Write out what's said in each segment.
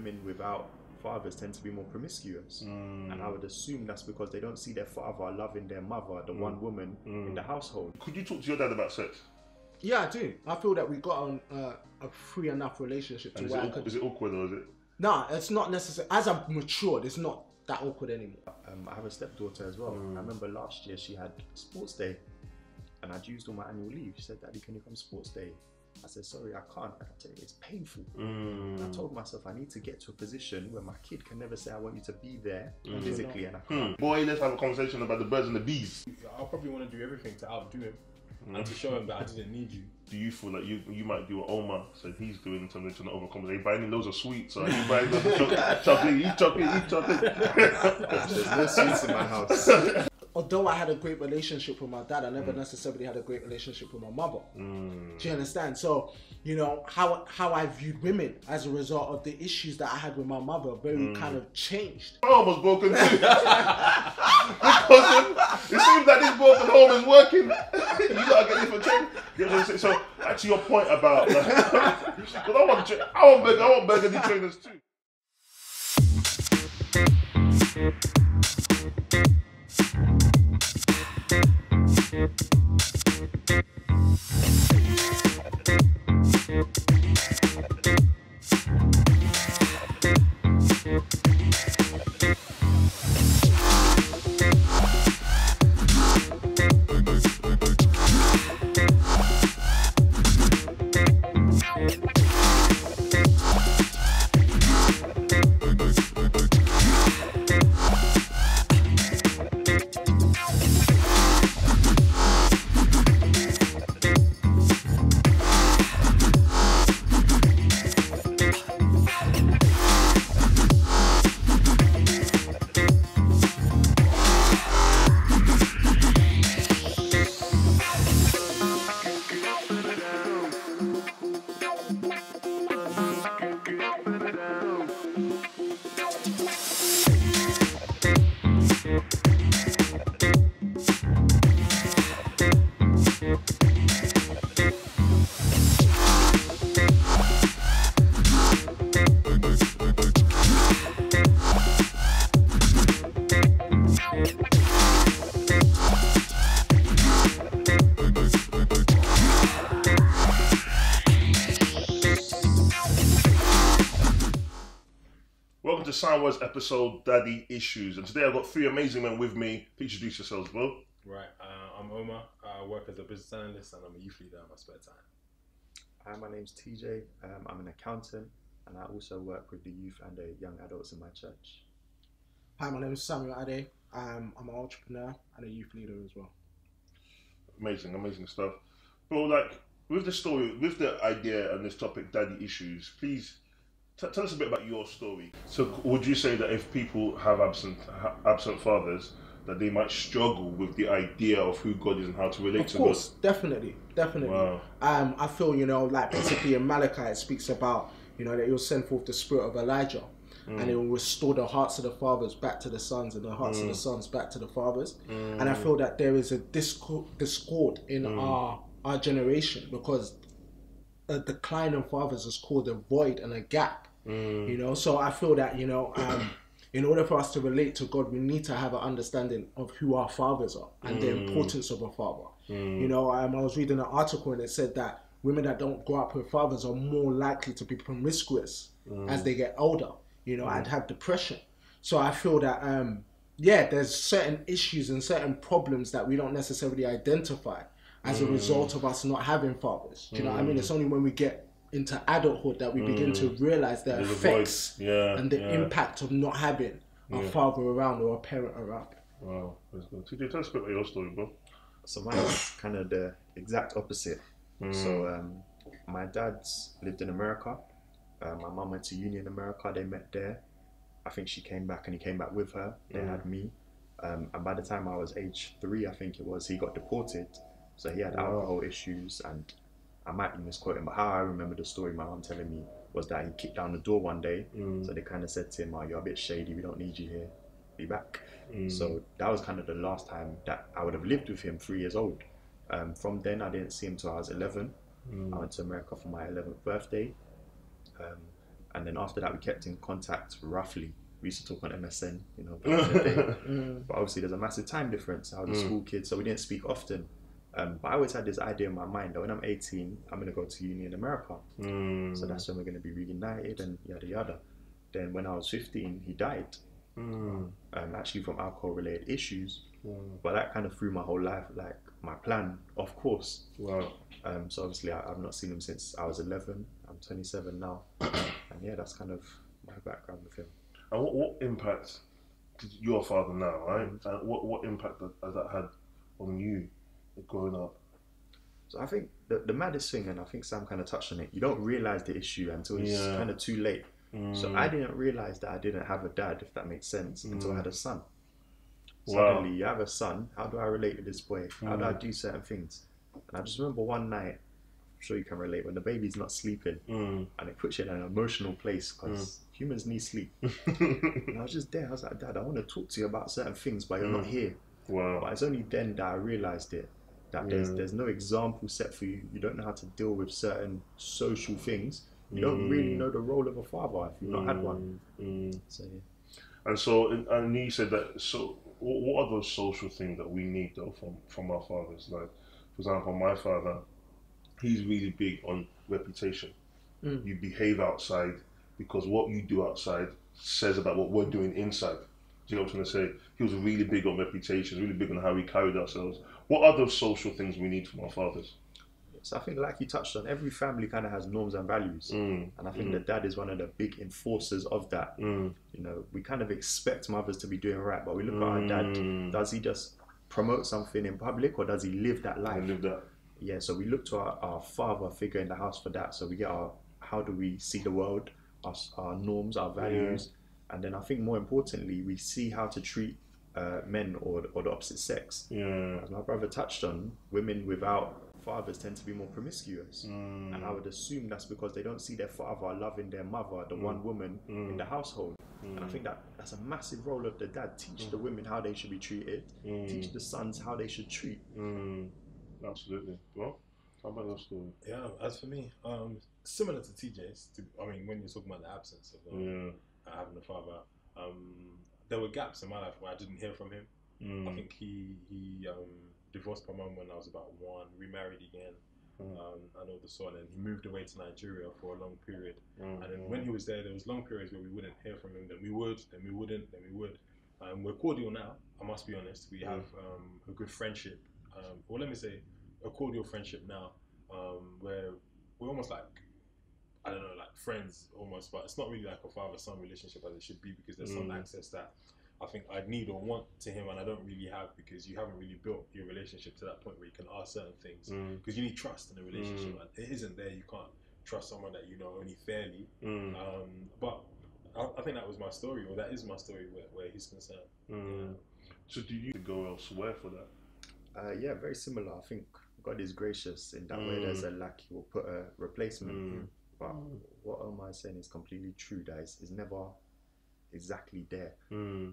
women without fathers tend to be more promiscuous, and I would assume that's because they don't see their father loving their mother, the one woman in the household. Could you talk to your dad about sex? Yeah, I do. I feel that we got on a free enough relationship to where Is it awkward or is it? Nah, it's not necessary. As I've matured, it's not that awkward anymore. I have a stepdaughter as well. I remember last year she had sports day, and I'd used all my annual leave. She said, "Daddy, can you come sports day?" I said, "Sorry, I can't." I tell you, it's painful. And I told myself I need to get to a position where my kid can never say, "I want you to be there physically," and I can't. Boy, let's have a conversation about the birds and the bees. I'll probably want to do everything to outdo him and to show him that I didn't need you. Do you feel like you might do what Omar said he's doing in terms of trying to overcompensate? He's buying loads of sweets, or he's buying loads of chocolate, eat chocolate. There's no sweets in my house. Although I had a great relationship with my dad, I never necessarily had a great relationship with my mother. Do you understand? So, you know, how I viewed women as a result of the issues that I had with my mother very kind of changed. My arm was broken too. Because it seems that this broken home is working. You gotta get different training. You know what I'm saying? So, to your point about, because I want burgundy trainers too. Welcome to Soundwords episode Daddy Issues, and today I've got three amazing men with me. Please introduce yourselves, bro. Right, I'm Omar. I work as a business analyst and I'm a youth leader in my spare time. Hi, my name's TJ. I'm an accountant, and I also work with the youth and the young adults in my church. Hi, my name is Samuel Ade. I'm an entrepreneur and a youth leader as well. Amazing, amazing stuff. Bro, like, with the story, with the idea and this topic, Daddy Issues, please tell us a bit about your story. So would you say that if people have absent fathers, that they might struggle with the idea of who God is and how to relate to God? Of course, definitely. Wow. I feel, you know, like basically in Malachi it speaks about, you know, that he'll send forth the spirit of Elijah and it will restore the hearts of the fathers back to the sons and the hearts of the sons back to the fathers. And I feel that there is a discord in our generation, because a decline in fathers is called a void and a gap. You know, so I feel that, you know, in order for us to relate to God, we need to have an understanding of who our fathers are and the importance of a father. You know, I was reading an article and it said that women that don't grow up with fathers are more likely to be promiscuous as they get older, you know, and have depression. So I feel that, yeah, there's certain issues and certain problems that we don't necessarily identify as a result of us not having fathers. Do you know what I mean? It's only when we get into adulthood that we begin to realize the effects and the impact of not having a father around or a parent around. Wow, that's good. TJ, tell us a bit about your story, bro. So mine's kind of the exact opposite. So my dad's lived in America. My mum went to uni in America. They met there. I think she came back and he came back with her. They had me. And by the time I was age 3, I think it was, he got deported. So he had alcohol issues, and I might be misquoting, but how I remember the story my mum telling me was that he kicked down the door one day. So they kind of said to him, "Oh, you're a bit shady, we don't need you here, be back." So that was kind of the last time that I would have lived with him, 3 years old. From then I didn't see him till I was 11. I went to America for my 11th birthday. And then after that, we kept in contact roughly. We used to talk on MSN, you know, back in the day. But obviously, there's a massive time difference. I was a school kid, so we didn't speak often. But I always had this idea in my mind that when I'm 18, I'm going to go to uni in America. So that's when we're going to be reunited and yada yada. Then when I was 15, he died. Actually from alcohol-related issues. But that kind of threw my whole life, like my plan, of course. Wow. So obviously, I've not seen him since I was 11. I'm 27 now. And yeah, that's kind of my background with him. And what impact did your father now, right? And what impact has that had on you growing up? So I think the maddest thing, and I think Sam kind of touched on it, you don't realise the issue until it's kind of too late. So I didn't realise that I didn't have a dad, if that makes sense, until I had a son. Suddenly, you have a son, how do I relate to this boy? How do I do certain things? And I just remember one night, I'm sure you can relate, when the baby's not sleeping, and it puts you in an emotional place, because humans need sleep. And I was just there, I was like, Dad, I want to talk to you about certain things, but you're not here. Wow. But it's only then that I realised it, that there's no example set for you. You don't know how to deal with certain social things. You don't really know the role of a father if you've not had one. So yeah. And so, and you said that. So, what are those social things that we need though from our fathers? Like, for example, my father, he's really big on reputation. You behave outside because what you do outside says about what we're doing inside. Do you know what I'm trying to say? He was really big on reputation, really big on how we carried ourselves. What are those social things we need from our fathers? So I think, like you touched on, every family kind of has norms and values, and I think the dad is one of the big enforcers of that. You know, we kind of expect mothers to be doing right, but we look at our dad. Does he just promote something in public, or does he live that life? Yeah. So we look to our father figure in the house for that. So we get how do we see the world, our norms, our values, and then I think more importantly, we see how to treat men or the opposite sex. As my brother touched on, women without fathers tend to be more promiscuous, and I would assume that's because they don't see their father loving their mother, the one woman in the household. And I think that's a massive role of the dad. Teach the women how they should be treated, teach the sons how they should treat. Absolutely. Well, how about your story? Yeah, as for me, similar to TJ's, I mean, when you're talking about the absence of having a father, there were gaps in my life where I didn't hear from him. I think he divorced my mum when I was about 1, remarried again, and all the sort, and he moved away to Nigeria for a long period. And then when he was there was long periods where we wouldn't hear from him, then we would, then we wouldn't, then we would. We're cordial now, I must be honest. We have a good friendship, or let me say a cordial friendship now, where we're almost like, I don't know, like friends almost, but it's not really like a father-son relationship as it should be, because there's some access that I think I need or want to him and I don't really have, because you haven't really built your relationship to that point where you can ask certain things, because you need trust in a relationship, and it isn't there. You can't trust someone that you know only fairly. But I think that was my story, or that is my story where he's concerned. So do you go elsewhere for that? Yeah, very similar. I think God is gracious in that way. There's a lack, he will put a replacement. But what Omar is saying is completely true. That is never exactly there.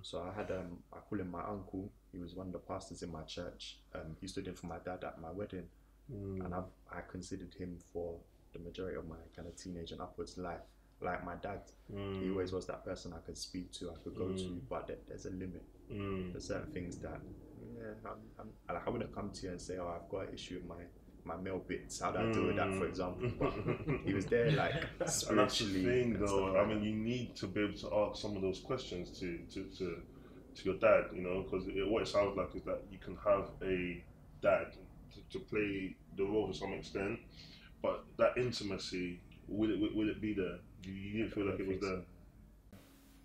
So I had I call him my uncle. He was one of the pastors in my church. He stood in for my dad at my wedding, and I considered him for the majority of my kind of teenage and upwards life like my dad. He always was that person I could speak to, I could go to, but there's a limit. There's certain things that I wouldn't come to you and say, oh, I've got an issue with my male bits, how do I deal with that, for example? But he was there, like, spiritually. And that's the thing, though. Like I mean, you need to be able to ask some of those questions to your dad, you know, because what it sounds like is that you can have a dad to play the role to some extent, but that intimacy, will it be there? You didn't feel like it was there.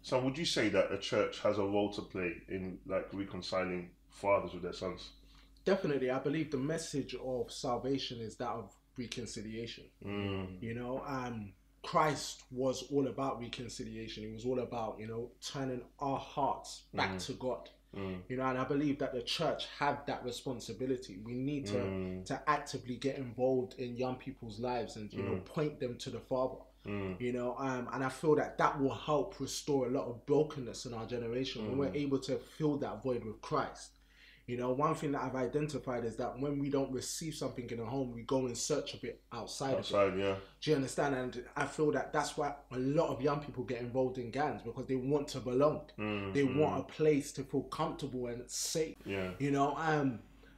So would you say that a church has a role to play in like reconciling fathers with their sons? Definitely, I believe the message of salvation is that of reconciliation. You know, Christ was all about reconciliation. He was all about, you know, turning our hearts back to God. You know, and I believe that the church had that responsibility. We need to actively get involved in young people's lives and, you know, point them to the Father. You know, and I feel that will help restore a lot of brokenness in our generation when we're able to fill that void with Christ. You know, one thing that I've identified is that when we don't receive something in a home, we go in search of it outside of it. Yeah. Do you understand? And I feel that that's why a lot of young people get involved in gangs, because they want to belong. They want a place to feel comfortable and safe. Yeah. You know,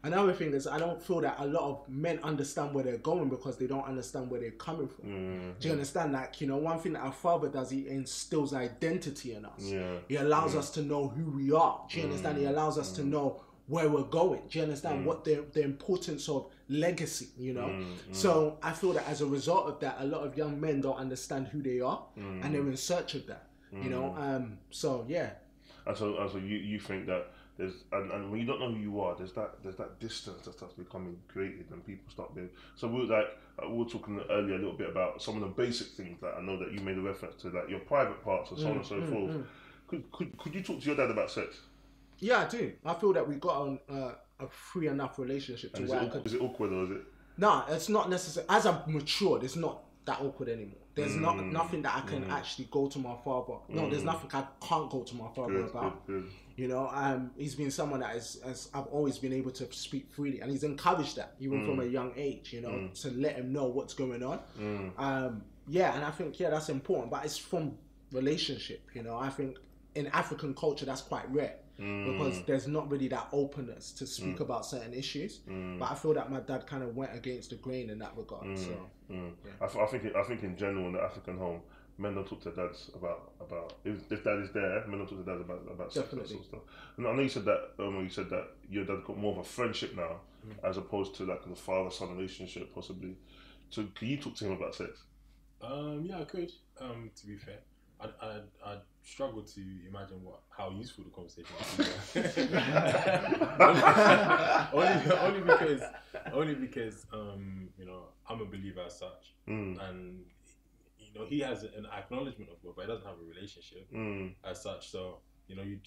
another thing is, I don't feel that a lot of men understand where they're going because they don't understand where they're coming from. Do you understand? Like, you know, one thing that our father does, he instills identity in us. He allows us to know who we are. Do you understand? He allows us to know where we're going. Do you understand what the importance of legacy, you know? So I feel that as a result of that, a lot of young men don't understand who they are, and they're in search of that, you know? So yeah. And so you think that there's, and when you don't know who you are, there's that distance that starts becoming created, and people start being. So we were talking earlier a little bit about some of the basic things that I know that you made a reference to, like your private parts and so on and so forth. Could you talk to your dad about sex? Yeah, I do. I feel that we got a free enough relationship to where is it awkward or is it? No, it's not necessary. As I've matured, it's not that awkward anymore. There's nothing that I can actually go to my father. No, there's nothing I can't go to my father about. Good. You know, he's been someone that I've always been able to speak freely, and he's encouraged that even from a young age. You know, to let him know what's going on. Yeah, and I think that's important, but it's from relationship. You know, I think in African culture that's quite rare. Because there's not really that openness to speak about certain issues, but I feel that my dad kind of went against the grain in that regard. So, yeah. I think in general in the African home, men don't talk to their dads about if dad is there, men don't talk to their dads about sex and sort of stuff. And I know you said that your dad got more of a friendship now, as opposed to like the father-son relationship possibly. So can you talk to him about sex? Yeah, I could. To be fair, I struggle to imagine how useful the conversation is. only because you know, I'm a believer as such, and you know, he has an acknowledgement of God, but he doesn't have a relationship as such. So you know, you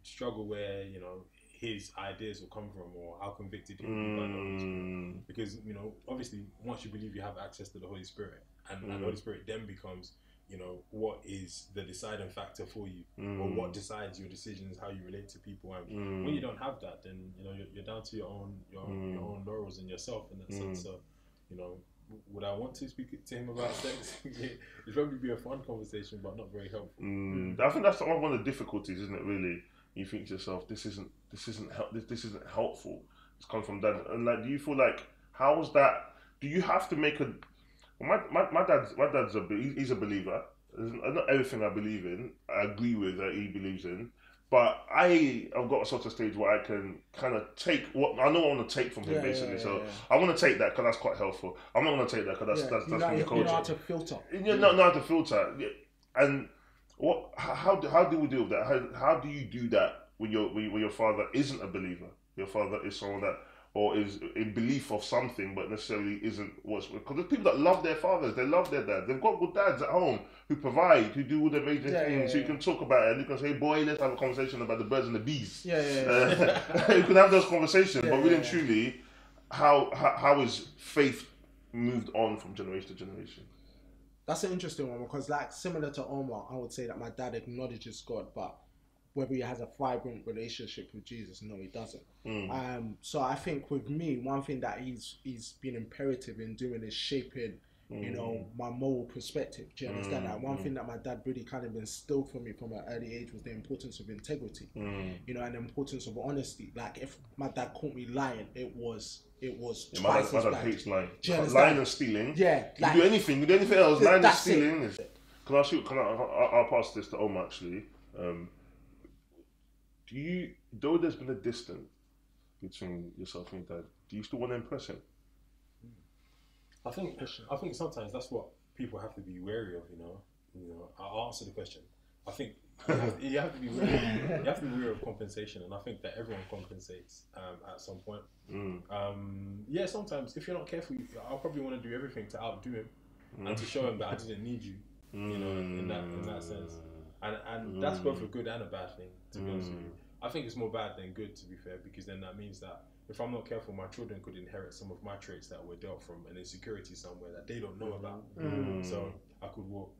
struggle where, you know, his ideas will come from, or how convicted he will be by the Holy Spirit. Because, you know, obviously once you believe, you have access to the Holy Spirit, and the Holy Spirit then becomes, you know, what is the deciding factor for you, or what decides your decisions, how you relate to people. And when you don't have that, then, you know, you're down to your own laurels and yourself in that sense. So, you know, would I want to speak to him about sex? It'd probably be a fun conversation, but not very helpful. I think that's one of the difficulties, isn't it? Really, you think to yourself, this isn't helpful. It's come from dad, and like, do you feel like, how was that? Do you have to make a? My dad's he's a believer. Not everything I believe in, I agree with that he believes in. But I've got a sort of stage where I can kind of take what I know I want to take from him, basically. So I want to take that because that's quite helpful. I'm not going to take that because that's from the culture. You know how to filter. You know how to filter. And what? How do we deal with that? How do you do that when your father isn't a believer? Your father is someone that, or is in belief of something, but necessarily isn't because there's people that love their fathers, they love their dads. They've got good dads at home who provide, who do all the amazing things. So you can talk about it, and you can say, "Boy, let's have a conversation about the birds and the bees." You can have those conversations, but really and truly, how is faith moved on from generation to generation? That's an interesting one, because, like, similar to Omar, I would say that my dad acknowledges God, but whether he has a vibrant relationship with Jesus, no, he doesn't. So I think with me, one thing that he's been imperative in doing is shaping, you know, my moral perspective. Do you understand that? One thing that my dad really kind of instilled for me from an early age was the importance of integrity, you know, and the importance of honesty. Like, if my dad caught me lying, it was twice as bad. My dad hates lying. Lying and stealing. Yeah. Like, you do anything else. Lying and stealing. I'll pass this to Omar, actually. Though there's been a distance between yourself and your dad, do you still want to impress him? I think sometimes that's what people have to be wary of. You know, I'll answer the question. I think you have to be wary. You have to be wary of compensation, and I think that everyone compensates at some point. Yeah, sometimes if you're not careful, I'll probably want to do everything to outdo him and to show him that I didn't need you. You know, in that sense. And that's both a good and a bad thing, to be honest with you. I think it's more bad than good, to be fair, because then that means that if I'm not careful, my children could inherit some of my traits that were dealt from an insecurity somewhere that they don't know about. So I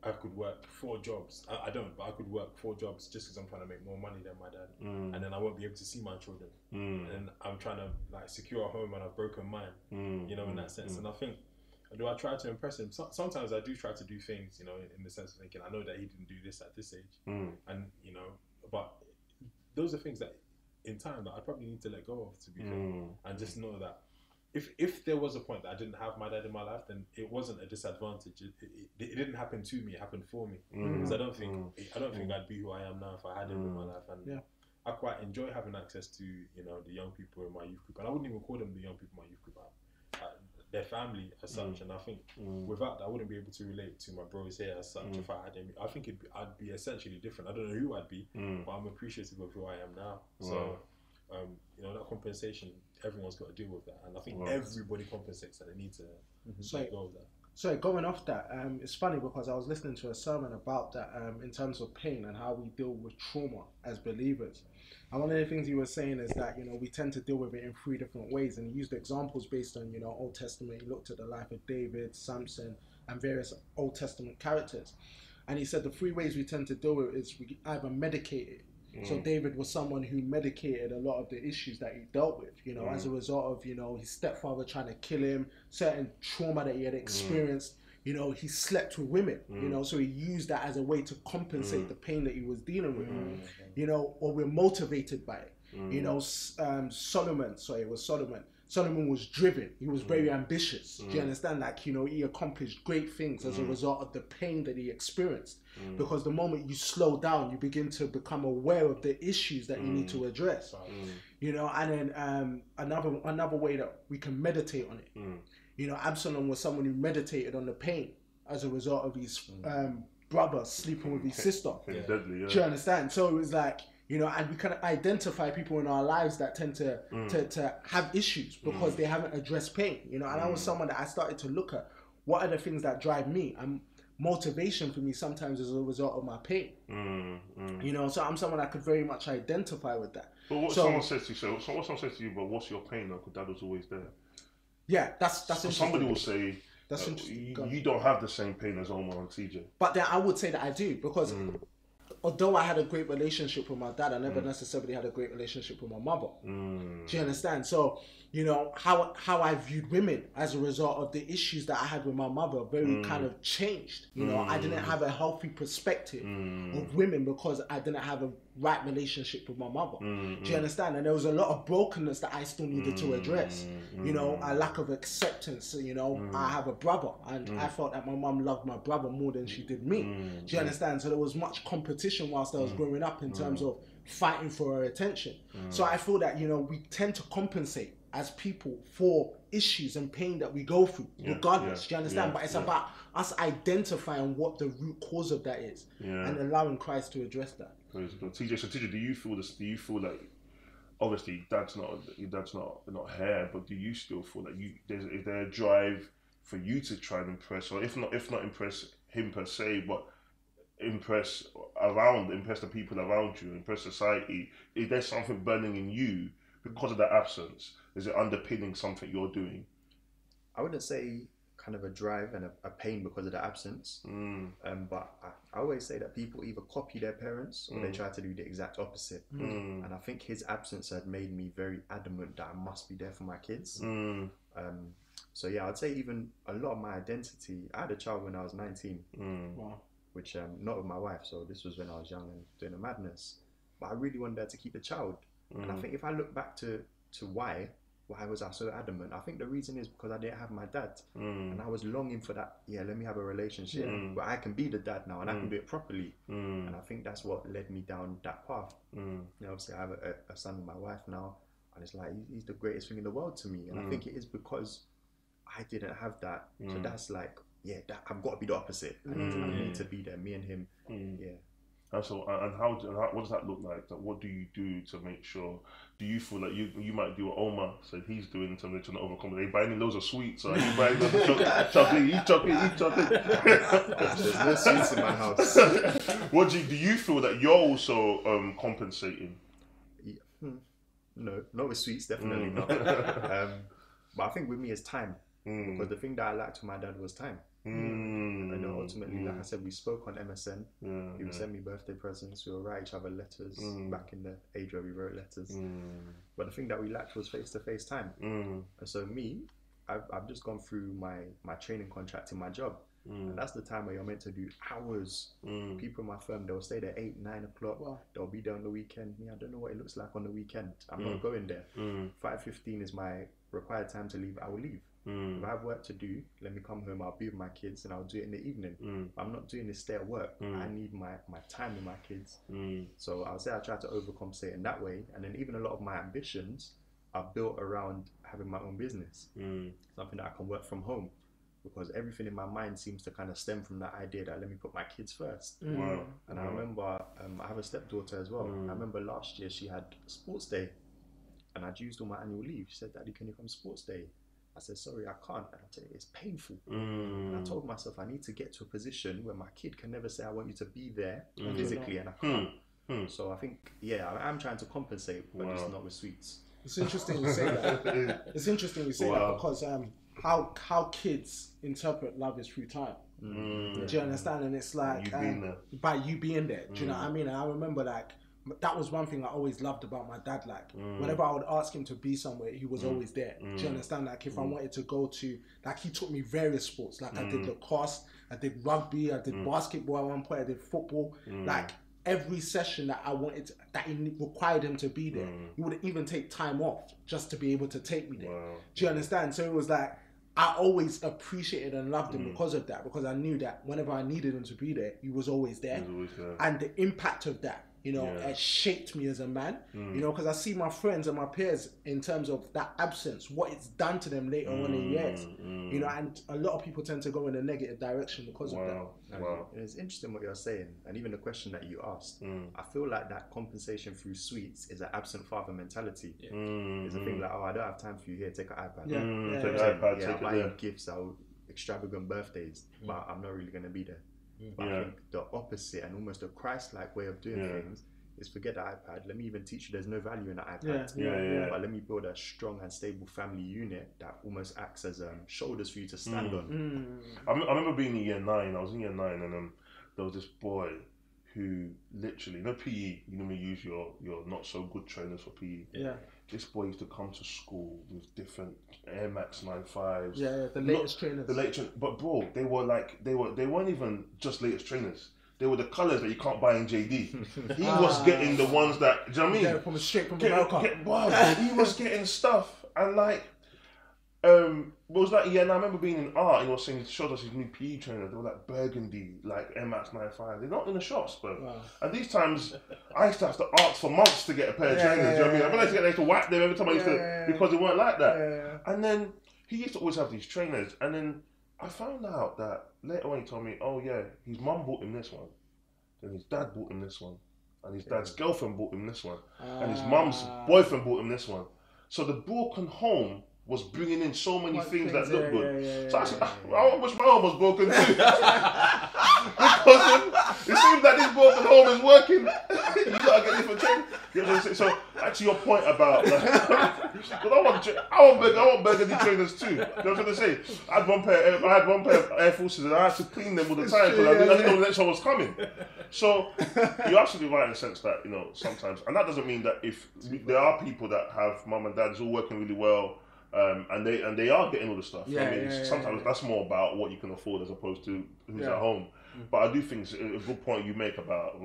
I could work 4 jobs. I don't, but I could work 4 jobs just because I'm trying to make more money than my dad, and then I won't be able to see my children. And I'm trying to like secure a home, and I've broken mine. You know, in that sense. And I think, do I try to impress him? Sometimes I do try to do things, you know, in the sense of thinking I know that he didn't do this at this age, and you know, but those are things that in time that I probably need to let go of, to be fair, and just know that if there was a point that I didn't have my dad in my life, then it wasn't a disadvantage. It didn't happen to me; it happened for me. Because I don't think I'd be who I am now if I had him in my life. And I quite enjoy having access to, you know, the young people in my youth group, and I wouldn't even call them the young people in my youth group. Their family as such, and I think without that, I wouldn't be able to relate to my bros here as such. If I had him, I think I'd be essentially different. I don't know who I'd be, but I'm appreciative of who I am now. So, you know, that compensation, everyone's got to deal with that, and I think everybody compensates, and they need to let go of that. So going off that, it's funny because I was listening to a sermon about that in terms of pain and how we deal with trauma as believers. And one of the things he was saying is that, you know, we tend to deal with it in 3 different ways. And he used examples based on, you know, Old Testament. He looked at the life of David, Samson, and various Old Testament characters. And he said the 3 ways we tend to deal with it is we either medicate it. So David was someone who medicated a lot of the issues that he dealt with, you know, as a result of, you know, his stepfather trying to kill him, certain trauma that he had experienced. You know, he slept with women, you know, so he used that as a way to compensate the pain that he was dealing with, you know, or we're motivated by it. You know, Solomon was driven. He was very ambitious. Do you understand? Like, you know, he accomplished great things as a result of the pain that he experienced. Because the moment you slow down, you begin to become aware of the issues that you need to address. You know, and then another way that we can meditate on it. You know, Absalom was someone who meditated on the pain as a result of his brother sleeping with his sister. Deadly, Do you understand? So it was like, you know, and we can identify people in our lives that tend to have issues because they haven't addressed pain. You know, and I was someone that I started to look at what are the things that drive me. And motivation for me sometimes is a result of my pain. You know, so I'm someone that could very much identify with that. But what someone says to you, so what someone says to you, but what's your pain? Because Dad was always there. Yeah, that's interesting. Somebody will say, that's interesting. You don't have the same pain as Omar and TJ. But then I would say that I do, because although I had a great relationship with my dad, I never necessarily had a great relationship with my mother. Do you understand? So, you know, how I viewed women as a result of the issues that I had with my mother very kind of changed. You know, I didn't have a healthy perspective of women because I didn't have a right relationship with my mother. Do you understand? And there was a lot of brokenness that I still needed to address. You know, a lack of acceptance. You know, I have a brother, and I felt that my mum loved my brother more than she did me. Do you understand? So there was much competition whilst I was growing up in terms of fighting for her attention. So I feel that, you know, we tend to compensate as people for issues and pain that we go through, regardless. Do you understand? But it's about us identifying what the root cause of that is and allowing Christ to address that. TJ, do you feel this? Do you feel like, obviously that's not here, but do you still feel that is there a drive for you to try and impress, or if not impress him per se, but impress the people around you, impress society? Is there something burning in you because of that absence? Is it underpinning something you're doing? I wouldn't say kind of a drive and a pain because of the absence, but I always say that people either copy their parents or they try to do the exact opposite. And I think his absence had made me very adamant that I must be there for my kids. So yeah, I'd say even a lot of my identity, I had a child when I was 19, which not with my wife, so this was when I was young and doing the madness, but I really wanted her to keep the child. And I think if I look back to why was I so adamant, I think the reason is because I didn't have my dad, and I was longing for that. Let me have a relationship where I can be the dad now and I can do it properly. And I think that's what led me down that path. You know, obviously I have a son with my wife now, and it's like he's the greatest thing in the world to me. And I think it is because I didn't have that. So that's like, that I've got to be the opposite. I need to be there, me and him. And so, what does that look like? Like, what do you do to make sure? Do you feel like you might do what Omar said he's doing in terms of trying to overcome? They buying loads of sweets, or you buying loads of chocolate, eat chocolate. There's no sweets in my house. What do you feel that you're also compensating? No, not with sweets, definitely not. But I think with me it's time. Because the thing that I lacked with my dad was time. And ultimately, like I said, we spoke on MSN. He would send me birthday presents. We would write each other letters back in the age where we wrote letters. But the thing that we lacked was face-to-face time. And so I've just gone through my training contract in my job. And that's the time where you're meant to do hours. People in my firm, they'll stay there 8, 9 o'clock. Wow. They'll be there on the weekend. Me, I don't know what it looks like on the weekend. I'm not going there. 5:15 is my required time to leave. I will leave. If I have work to do, let me come home. I'll be with my kids and I'll do it in the evening. I'm not doing this stay at work. I need my time with my kids. So I'll say I try to overcompensate in that way. And then even a lot of my ambitions are built around having my own business. Something that I can work from home. Because everything in my mind seems to kind of stem from that idea that let me put my kids first. And I remember, I have a stepdaughter as well. I remember last year she had sports day and I'd used all my annual leave. She said, "Daddy, can you come sports day?" I said, "Sorry, I can't." And I tell you, it's painful. And I told myself I need to get to a position where my kid can never say, "I want you to be there physically," and I can't. So I think, I'm trying to compensate, but just not with sweets. It's interesting you say that. It's interesting you say that because how kids interpret love is through time. Do you understand? And it's like by you being there. Do you know what I mean? And I remember like that was one thing I always loved about my dad. Like whenever I would ask him to be somewhere, he was always there. Do you understand? Like if I wanted to go to, like he taught me various sports. Like I did lacrosse, I did rugby, I did basketball at one point, I did football. Like every session that I wanted to, that required him to be there, he would even take time off just to be able to take me there. Do you understand? So it was like I always appreciated and loved him because of that, because I knew that whenever I needed him to be there, he was always there. And the impact of that, you know, it shaped me as a man, you know, because I see my friends and my peers in terms of that absence, what it's done to them later on in years, you know, and a lot of people tend to go in a negative direction because of that. It's interesting what you're saying, and even the question that you asked. I feel like that compensation through sweets is an absent father mentality. It's a thing like, oh, I don't have time for you, here, take an iPad. Take an iPad, I'll buy you gifts, extravagant birthdays, but I'm not really going to be there. But I think the opposite and almost a Christ-like way of doing things is forget the iPad. Let me even teach you there's no value in the iPad. But let me build a strong and stable family unit that almost acts as shoulders for you to stand on. I remember being in year 9. I was in year 9 and there was this boy who literally, PE, you know, me use your not so good trainers for PE. This boy used to come to school with different Air Max 95s. The latest trainers. But bro, they weren't even just latest trainers. They were the colours that you can't buy in JD. He was getting the ones that, do you know what I mean? Straight from America. He was getting stuff and like, what was that? And I remember being in art and he was saying, he showed us his new PE trainer. They were like burgundy, like MX 95. They're not in the shops, bro. And these times, I used to have to ask for months to get a pair of trainers. You know what I mean? I used to whack them every time I used to, because they weren't like that. And then he used to always have these trainers. And then I found out that later on he told me, oh yeah, his mum bought him this one. Then his dad bought him this one. And his dad's girlfriend bought him this one. And his mum's boyfriend bought him this one. So the broken home was bringing in so many things that look good. So I wish my home was broken too. Because it seems that this broken home is working. You gotta get different training. You know what I'm saying? So actually your point about because I want burgundy trainers too. You know what I'm trying to say? I had one pair of Air Forces and I had to clean them all the time because I didn't know the next one was coming. So you're absolutely right in the sense that, you know, sometimes, and that doesn't mean that if there are people that have mum and dads all working really well, and they are getting all the stuff. Sometimes that's more about what you can afford as opposed to who's at home. But I do think it's a good point you make about,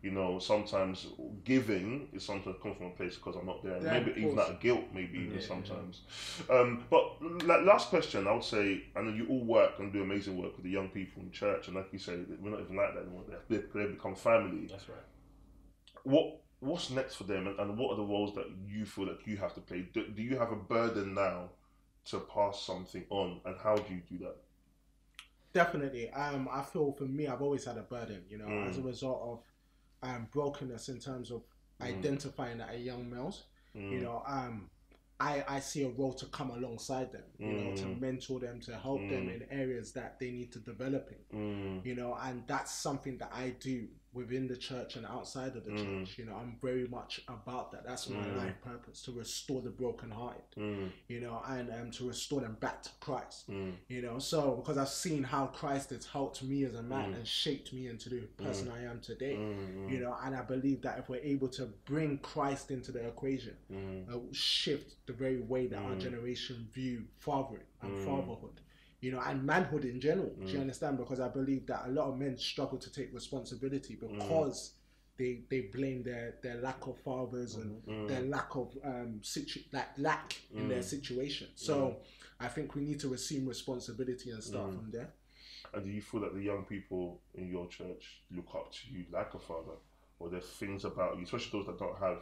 you know, sometimes giving is something that comes from a place because I'm not there. Maybe even out of guilt, maybe even sometimes. But last question, I would say, I know you all work and do amazing work with the young people in church, and like you say, we're not even like that anymore. They become family. That's right. What's next for them, and what are the roles that you feel that you have to play? Do you have a burden now to pass something on, and how do you do that? Definitely. I feel for me, I've always had a burden, you know, as a result of brokenness in terms of identifying that at young males. You know, I see a role to come alongside them, you know, to mentor them, to help them in areas that they need to develop in, you know, and that's something that I do within the church and outside of the church. You know, I'm very much about that. That's my life purpose, to restore the brokenhearted, you know, and to restore them back to Christ, you know. So, because I've seen how Christ has helped me as a man and shaped me into the person I am today, you know, and I believe that if we're able to bring Christ into the equation, it will shift the very way that our generation view fathering and fatherhood, you know, and manhood in general. Do you understand? Because I believe that a lot of men struggle to take responsibility because they blame their lack of fathers and their lack of lack in their situation. So I think we need to assume responsibility and start from there. And do you feel that the young people in your church look up to you like a father, or there's things about you, especially those that don't have,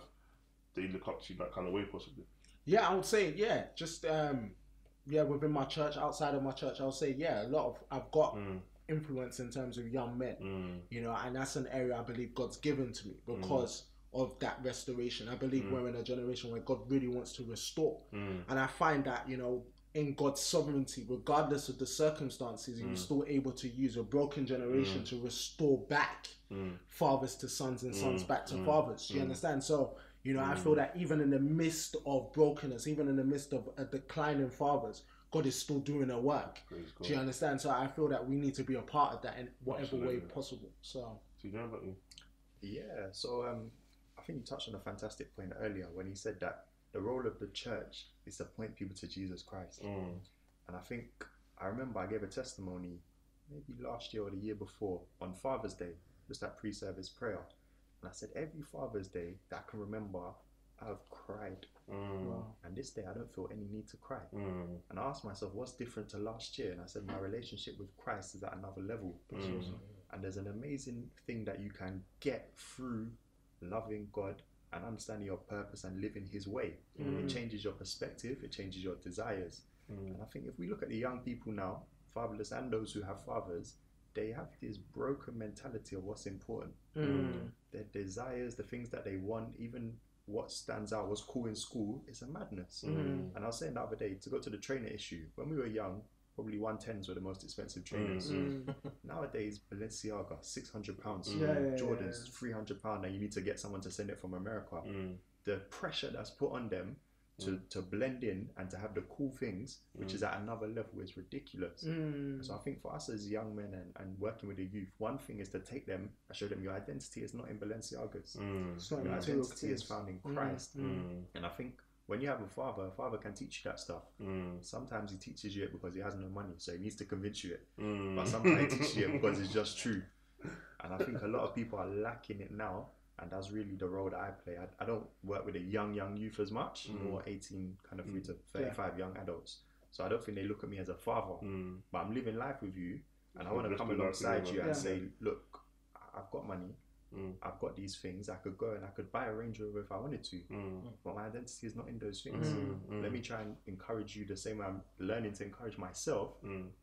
they look up to you in that kind of way possibly? Yeah, I would say, yeah, just within my church, outside of my church, I would say, yeah, I've got influence in terms of young men, you know, and that's an area I believe God's given to me because of that restoration. I believe we're in a generation where God really wants to restore, and I find that, you know, in God's sovereignty, regardless of the circumstances, He was still able to use a broken generation to restore back fathers to sons and sons back to fathers. Do you understand? So, you know, I feel that even in the midst of brokenness, even in the midst of a decline in fathers, God is still doing a work. Do you understand? So I feel that we need to be a part of that in whatever way possible. So you know about you? Yeah, so I think you touched on a fantastic point earlier when he said that the role of the church is to point people to Jesus Christ. And I remember I gave a testimony maybe last year or the year before on Father's Day, just that pre-service prayer. And I said, every Father's Day that I can remember, I've cried. And this day I don't feel any need to cry. And I asked myself, what's different to last year? And I said, my relationship with Christ is at another level. And there's an amazing thing that you can get through loving God and understanding your purpose and living His way. It changes your perspective, it changes your desires. And I think if we look at the young people now, fatherless and those who have fathers, they have this broken mentality of what's important. Their desires, the things that they want, even what stands out, what's cool in school, is a madness. And I was saying the other day, to go to the trainer issue, when we were young, probably 110s were the most expensive trainers. Nowadays, Balenciaga, £600, Jordans, £300, and you need to get someone to send it from America. The pressure that's put on them to blend in and to have the cool things, which is at another level, is ridiculous. So I think for us as young men and working with the youth, one thing is to take them and show them your identity is not in Balenciagas. Your identity is found in Christ. And I think when you have a father can teach you that stuff. Sometimes he teaches you it because he has no money, so he needs to convince you it. But sometimes he teaches you it because it's just true. And I think a lot of people are lacking it now. And that's really the role that I play. I don't work with the young youth as much, more 18 kind of through to 35 young adults. So I don't think they look at me as a father. But I'm living life with you, and I want to come alongside you and say, look, I've got money, I've got these things, I could go and I could buy a Range Rover if I wanted to, but my identity is not in those things. Let me try and encourage you the same way I'm learning to encourage myself,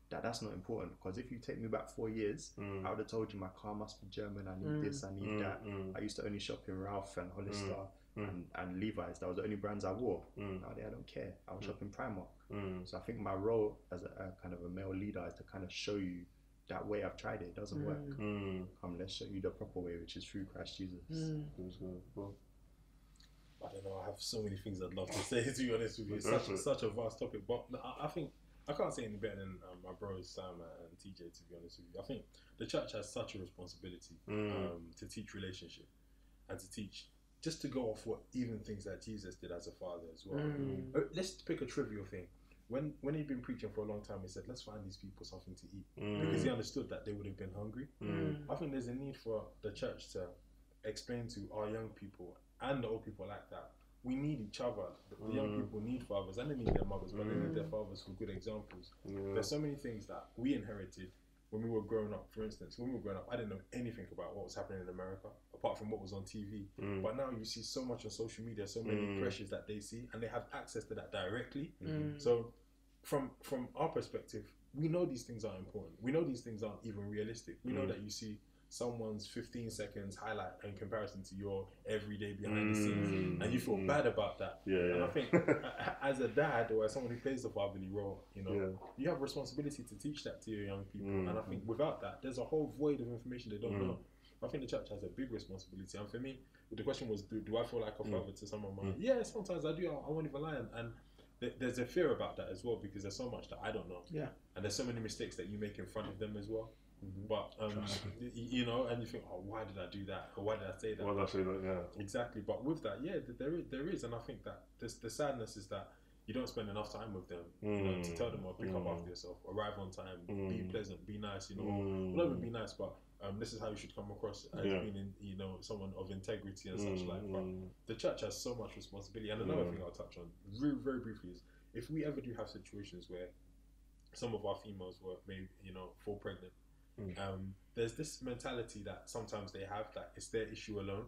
that's not important. Because if you take me back 4 years, I would have told you my car must be German, I need this, I need that. I used to only shop in Ralph and Hollister and Levi's. That was the only brands I wore. Nowadays I don't care, I will shop in Primark. So I think my role as a kind of a male leader is to kind of show you that way I've tried it doesn't work. Come, let's show you the proper way, which is through Christ Jesus. I don't know, I have so many things I'd love to say, to be honest with you. It's such a vast topic, but I think I can't say any better than my bros Sam and TJ, to be honest with you. I think the church has such a responsibility to teach relationship and to teach, just to go off what even things that Jesus did as a father as well. Let's pick a trivial thing. When he'd been preaching for a long time, he said, let's find these people something to eat. Because he understood that they would have been hungry. I think there's a need for the church to explain to our young people and the old people like that, we need each other. The young people need fathers and they need their mothers, but they need their fathers for good examples. There's so many things that we inherited when we were growing up. For instance, when we were growing up, I didn't know anything about what was happening in America, apart from what was on TV. But now you see so much on social media, so many pressures that they see, and they have access to that directly. So from our perspective, we know these things are important. We know these things aren't even realistic. We know that you see someone's 15 seconds highlight in comparison to your everyday behind the scenes, and you feel bad about that. And I think as a dad or as someone who plays the fatherly role, you have a responsibility to teach that to your young people. And I think without that, there's a whole void of information they don't know. I think the church has a big responsibility. And for me, the question was, do I feel like a father to some of my? Yeah, sometimes I do. I won't even lie, and there's a fear about that as well, because there's so much that I don't know. Yeah. And there's so many mistakes that you make in front of them as well. But you know, and you think, oh, why did I do that? Or why did I say that? Why did I say that? Yeah. Exactly. But with that, yeah, there is, and I think that the sadness is that you don't spend enough time with them, you know, to tell them, or pick up after yourself, arrive on time, be pleasant, be nice, you know, not even be nice, but this is how you should come across as being, you know, someone of integrity and such like. But the church has so much responsibility. And another thing I'll touch on very, very briefly is, if we ever do have situations where some of our females may, you know, fall pregnant, there's this mentality that sometimes they have that it's their issue alone,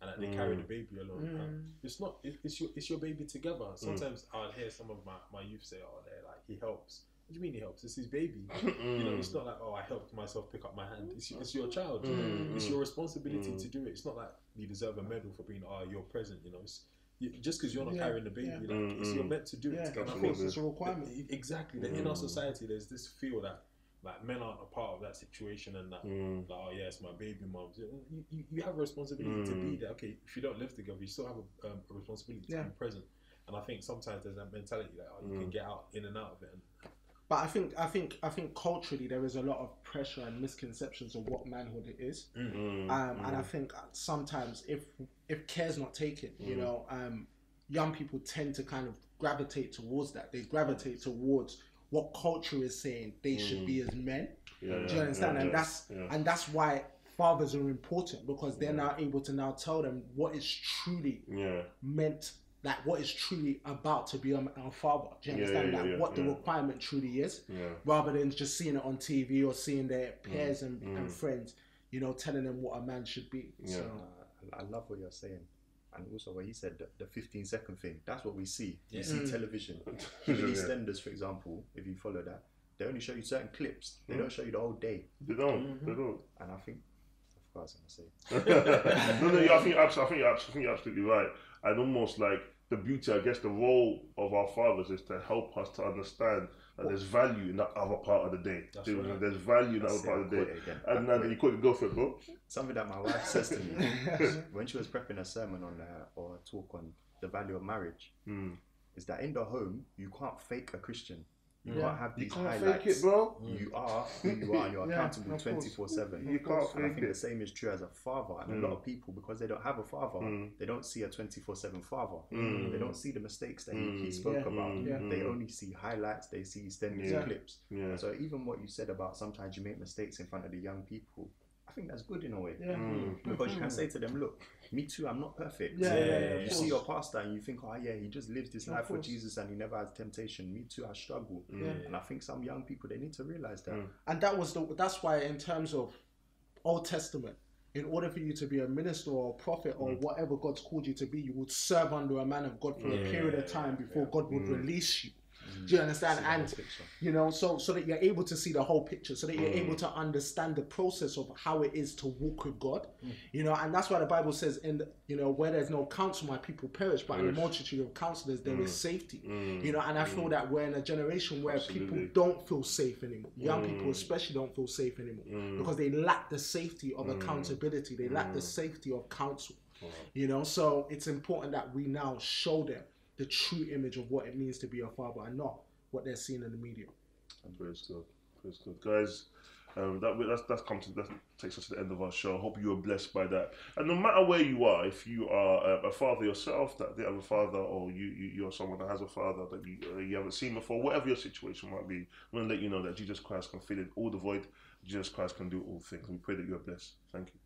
and that they carry the baby alone. It's not. It's your baby together. Sometimes I'll hear some of my youth say, "Oh, they're like, he helps." What do you mean he helps? It's his baby. You know, it's not like, oh, I helped myself pick up my hand. It's your child. It's your responsibility to do it. It's not like you deserve a medal for being, oh, you're present. You know, just because you're not carrying the baby, like you're meant to do it. Of course, it's a requirement. Exactly. In our society, there's this feel that, like, men aren't a part of that situation, and that, like, oh yeah, it's my baby mom. You have a responsibility to be there. Okay, if you don't live together, you still have a responsibility to be present. And I think sometimes there's that mentality that, oh, you can get out in and out of it. But I think culturally there is a lot of pressure and misconceptions of what manhood is, and I think sometimes if care's not taken, you know, young people tend to kind of gravitate towards that. They gravitate towards what culture is saying they should be as men. Do you understand? And that's why fathers are important, because they're now able to now tell them what is truly meant, like what is truly about to be a father. Do you understand what the requirement truly is, rather than just seeing it on TV or seeing their peers and friends, you know, telling them what a man should be. So I love what you're saying. And also what he said, the 15-second thing, that's what we see. You see television. The EastEnders, for example, if you follow that, they only show you certain clips. They don't show you the whole day. They don't. They don't. And I think, of course, I'm going to say. No, I think you're absolutely right. And almost like the beauty, I guess, the role of our fathers is to help us to understand that there's value in that other part of the day. Right. There's value in that other part of the day. And then you couldn't go for it, bro. Something that my wife says to me when she was prepping a sermon on or a talk on the value of marriage is that in the home, you can't fake a Christian. You can't have these highlights. Fake it, bro. You are who you are, and you're accountable 24/7. You can't fake it. And I think the same is true as a father. And a lot of people, because they don't have a father, they don't see a 24/7 father. They don't see the mistakes that he spoke about. They only see highlights. They see extended clips. So even what you said about sometimes you make mistakes in front of the young people, I think that's good in a way. Because you can say to them, look, me too, I'm not perfect. You see your pastor and you think, oh yeah, he just lived his life for Jesus and he never has temptation. Me too, I struggle. And I think some young people, they need to realize that. And that's why in terms of Old Testament, in order for you to be a minister or a prophet or whatever God's called you to be, you would serve under a man of God for a period of time before God would release you. Do you understand? And you know, so that you're able to see the whole picture, so that you're able to understand the process of how it is to walk with God. You know, and that's why the Bible says, you know, where there's no counsel, my people perish, but in the multitude of counselors there is safety. You know, and I feel that we're in a generation where people don't feel safe anymore. Young people especially don't feel safe anymore because they lack the safety of accountability. They lack the safety of counsel. You know, so it's important that we now show them the true image of what it means to be a father, and not what they're seeing in the media. Praise God, guys. That takes us to the end of our show. I hope you were blessed by that. And no matter where you are, if you are a father yourself, that they have a father, or you're someone that has a father that you haven't seen before, whatever your situation might be, I want to let you know that Jesus Christ can fill in all the void. Jesus Christ can do all things. We pray that you are blessed. Thank you.